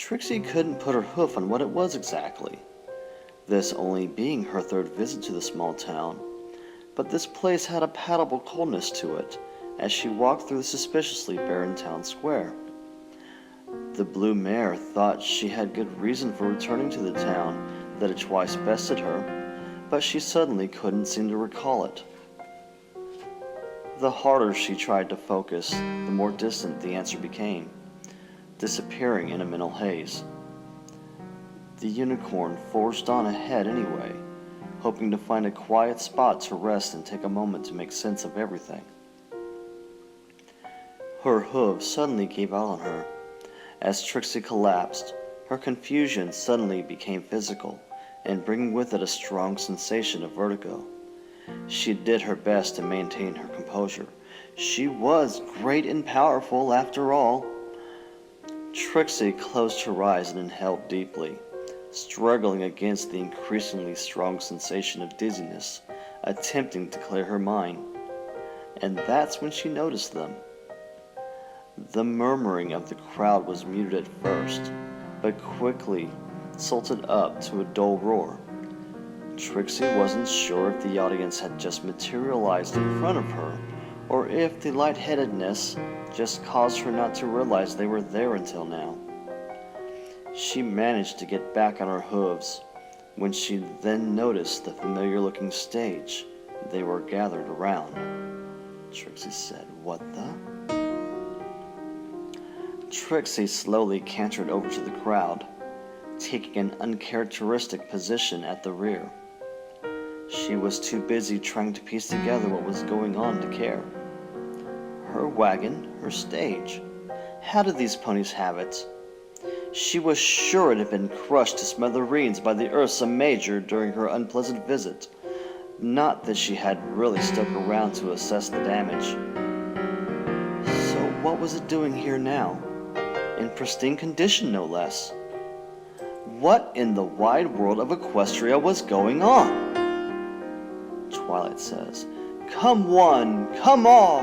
Trixie couldn't put her hoof on what it was exactly, this only being her third visit to the small town, but this place had a palpable coldness to it as she walked through the suspiciously barren town square. The blue mare thought she had good reason for returning to the town that had twice bested her, but she suddenly couldn't seem to recall it. The harder she tried to focus, the more distant the answer became, disappearing in a mental haze. The unicorn forged on ahead anyway, hoping to find a quiet spot to rest and take a moment to make sense of everything. Her hooves suddenly gave out on her. As Trixie collapsed, her confusion suddenly became physical, and bringing with it a strong sensation of vertigo. She did her best to maintain her composure. She was great and powerful after all. Trixie closed her eyes and inhaled deeply, struggling against the increasingly strong sensation of dizziness, attempting to clear her mind. And that's when she noticed them. The murmuring of the crowd was muted at first, but quickly salted up to a dull roar. Trixie wasn't sure if the audience had just materialized in front of her, or if the lightheadedness just caused her not to realize they were there until now. She managed to get back on her hooves when she then noticed the familiar-looking stage they were gathered around. Trixie said, "What the?" Trixie slowly cantered over to the crowd, taking an uncharacteristic position at the rear. She was too busy trying to piece together what was going on to care. Her wagon, her stage. How did these ponies have it? She was sure it had been crushed to smithereens by the Ursa Major during her unpleasant visit. Not that she had really stuck around to assess the damage. So what was it doing here now? In pristine condition, no less. What in the wide world of Equestria was going on? Twilight says, "Come one, come all."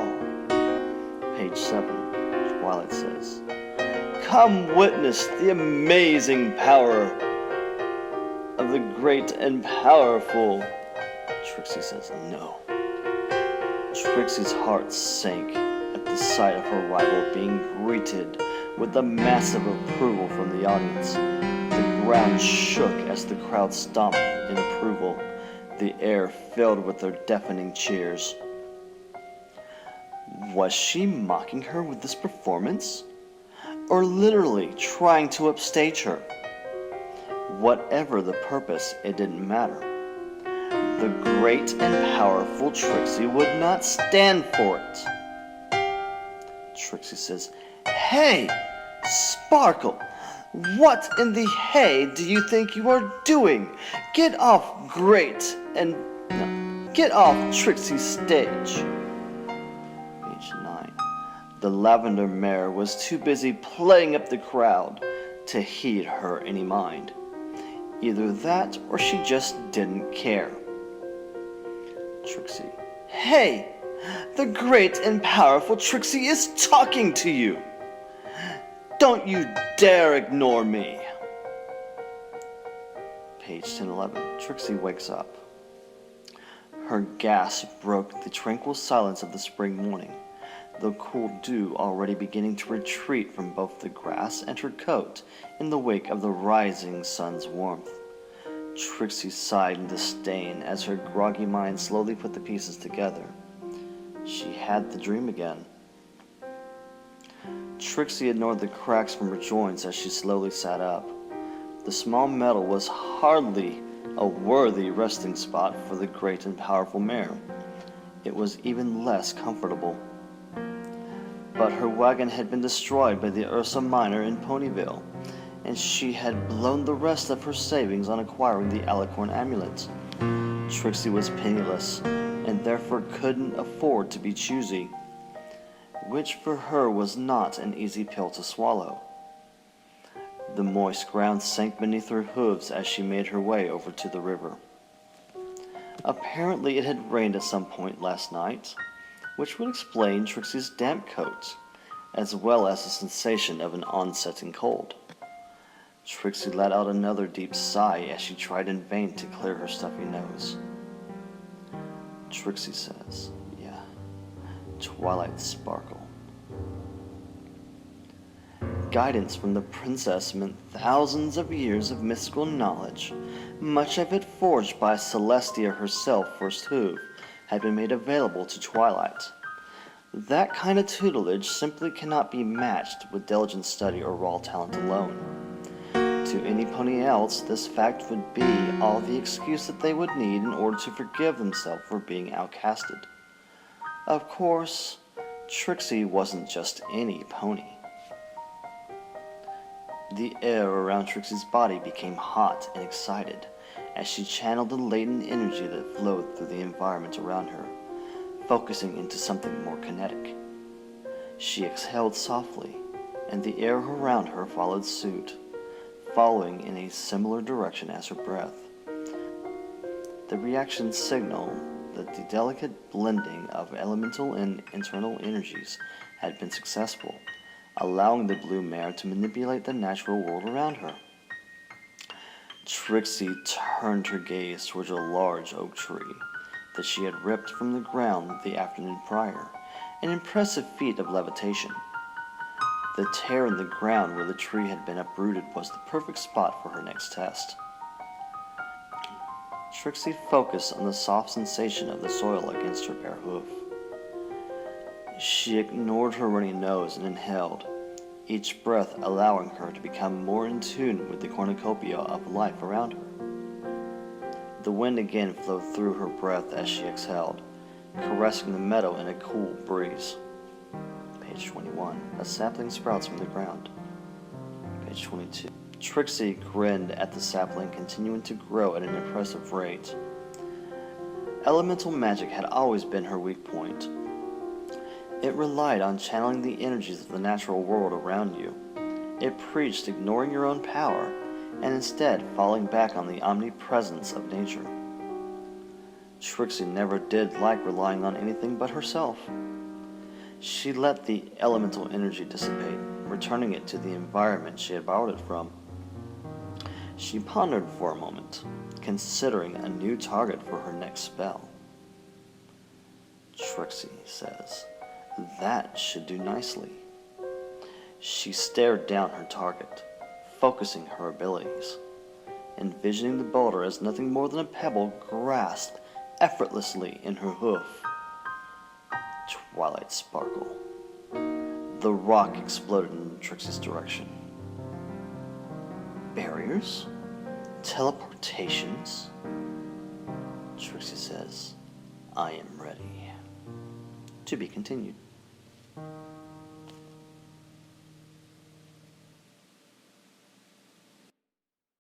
Page 7, Twilight says, "Come witness the amazing power of the great and powerful." Trixie says, "No." Trixie's heart sank at the sight of her rival being greeted with a massive approval from the audience. The ground shook as the crowd stomped in approval, the air filled with their deafening cheers. Was she mocking her with this performance? Or literally trying to upstage her? Whatever the purpose, it didn't matter. The great and powerful Trixie would not stand for it. Trixie says, "Hey, Sparkle, what in the hay do you think you are doing? Get off get off Trixie's stage." Page 9. The lavender mare was too busy playing up the crowd to heed her any mind. Either that or she just didn't care. Trixie, "Hey, the great and powerful Trixie is talking to you. Don't you dare ignore me." Page 10-11. Trixie wakes up. Her gasp broke the tranquil silence of the spring morning, the cool dew already beginning to retreat from both the grass and her coat in the wake of the rising sun's warmth. Trixie sighed in disdain as her groggy mind slowly put the pieces together. She had the dream again. Trixie ignored the cracks from her joints as she slowly sat up. The small metal was hardly a worthy resting spot for the great and powerful mare. It was even less comfortable. But her wagon had been destroyed by the Ursa Minor in Ponyville, and she had blown the rest of her savings on acquiring the Alicorn amulet. Trixie was penniless, and therefore couldn't afford to be choosy, which for her was not an easy pill to swallow. The moist ground sank beneath her hooves as she made her way over to the river. Apparently it had rained at some point last night, which would explain Trixie's damp coat, as well as the sensation of an onsetting cold. Trixie let out another deep sigh as she tried in vain to clear her stuffy nose. Trixie says, "Yeah, Twilight Sparkle." Guidance from the princess meant thousands of years of mystical knowledge, much of it forged by Celestia herself first hoof, had been made available to Twilight. That kind of tutelage simply cannot be matched with diligent study or raw talent alone. To any pony else, this fact would be all the excuse that they would need in order to forgive themselves for being outcasted. Of course, Trixie wasn't just any pony. The air around Trixie's body became hot and excited as she channeled the latent energy that flowed through the environment around her, focusing into something more kinetic. She exhaled softly, and the air around her followed suit, following in a similar direction as her breath. The reaction signaled that the delicate blending of elemental and internal energies had been successful, allowing the blue mare to manipulate the natural world around her. Trixie turned her gaze towards a large oak tree that she had ripped from the ground the afternoon prior, an impressive feat of levitation. The tear in the ground where the tree had been uprooted was the perfect spot for her next test. Trixie focused on the soft sensation of the soil against her bare hoof. She ignored her runny nose and inhaled, each breath allowing her to become more in tune with the cornucopia of life around her. The wind again flowed through her breath as she exhaled, caressing the meadow in a cool breeze. Page 21. A sapling sprouts from the ground. Page 22. Trixie grinned at the sapling continuing to grow at an impressive rate. Elemental magic had always been her weak point. It relied on channeling the energies of the natural world around you. It preached ignoring your own power and instead falling back on the omnipresence of nature. Trixie never did like relying on anything but herself. She let the elemental energy dissipate, returning it to the environment she had borrowed it from. She pondered for a moment, considering a new target for her next spell. Trixie says, "That should do nicely." She stared down her target, focusing her abilities, envisioning the boulder as nothing more than a pebble grasped effortlessly in her hoof. Twilight Sparkle. The rock exploded in Trixie's direction. Barriers? Teleportations? Trixie says, "I am ready." To be continued.